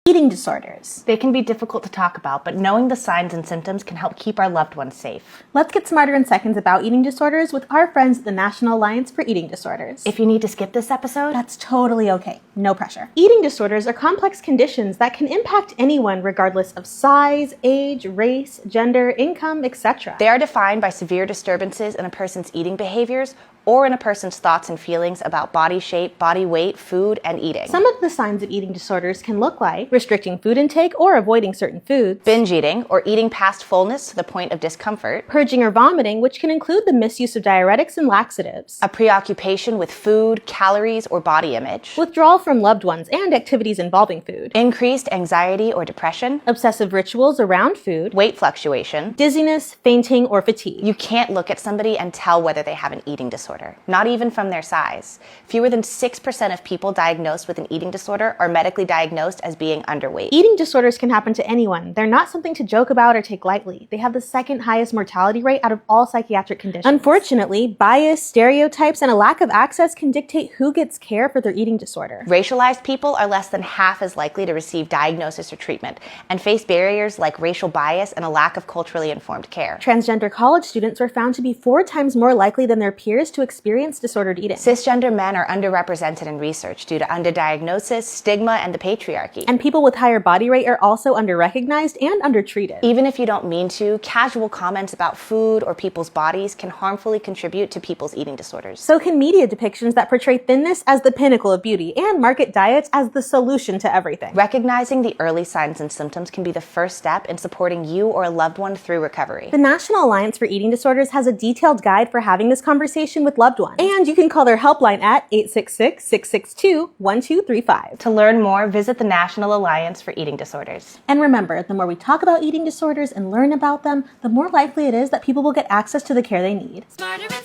Eating disorders. They can be difficult to talk about, but knowing the signs and symptoms can help keep our loved ones safe. Let's get smarter in seconds about eating disorders with our friends at the National Alliance for Eating Disorders. If you need to skip this episode, That's totally okay. No pressure. Eating disorders are complex conditions that can impact anyone regardless of size, age, race, gender, income, etc. they are defined by severe disturbances in a person's eating behaviors or in a person's thoughts and feelings about body shape, body weight, food, and eating. Some of the signs of eating disorders can look like restricting food intake or avoiding certain foods, Binge eating, or eating past fullness to the point of discomfort. purging or vomiting, which can include the misuse of diuretics and laxatives, A preoccupation with food, calories, or body image. withdrawal from loved ones and activities involving food, Increased anxiety or depression. obsessive rituals around food, Weight fluctuation. dizziness, fainting, or fatigue. You can't look at somebody and tell whether they have an eating disorder, not even from their size. Fewer than 6% of people diagnosed with an eating disorder are medically diagnosed as being underweight. Eating disorders can happen to anyone. They're not something to joke about or take lightly. They have the second highest mortality rate out of all psychiatric conditions. Unfortunately, bias, stereotypes, and a lack of access can dictate who gets care for their eating disorder. Racialized people are less than half as likely to receive diagnosis or treatment and face barriers like racial bias and a lack of culturally informed care. Transgender college students were found to be 4 times more likely than their peers to experience disordered eating. Cisgender men are underrepresented in research due to underdiagnosis, stigma, and the patriarchy. And people with higher body weight are also underrecognized and undertreated. Even if you don't mean to, casual comments about food or people's bodies can harmfully contribute to people's eating disorders. So can media depictions that portray thinness as the pinnacle of beauty and market diets as the solution to everything. Recognizing the early signs and symptoms can be the first step in supporting you or a loved one through recovery. The National Alliance for Eating Disorders has a detailed guide for having this conversation with loved ones. And you can call their helpline at 866-662-1235. To learn more, visit the National Alliance for Eating Disorders. And remember, the more we talk about eating disorders and learn about them, the more likely it is that people will get access to the care they need. Smarter and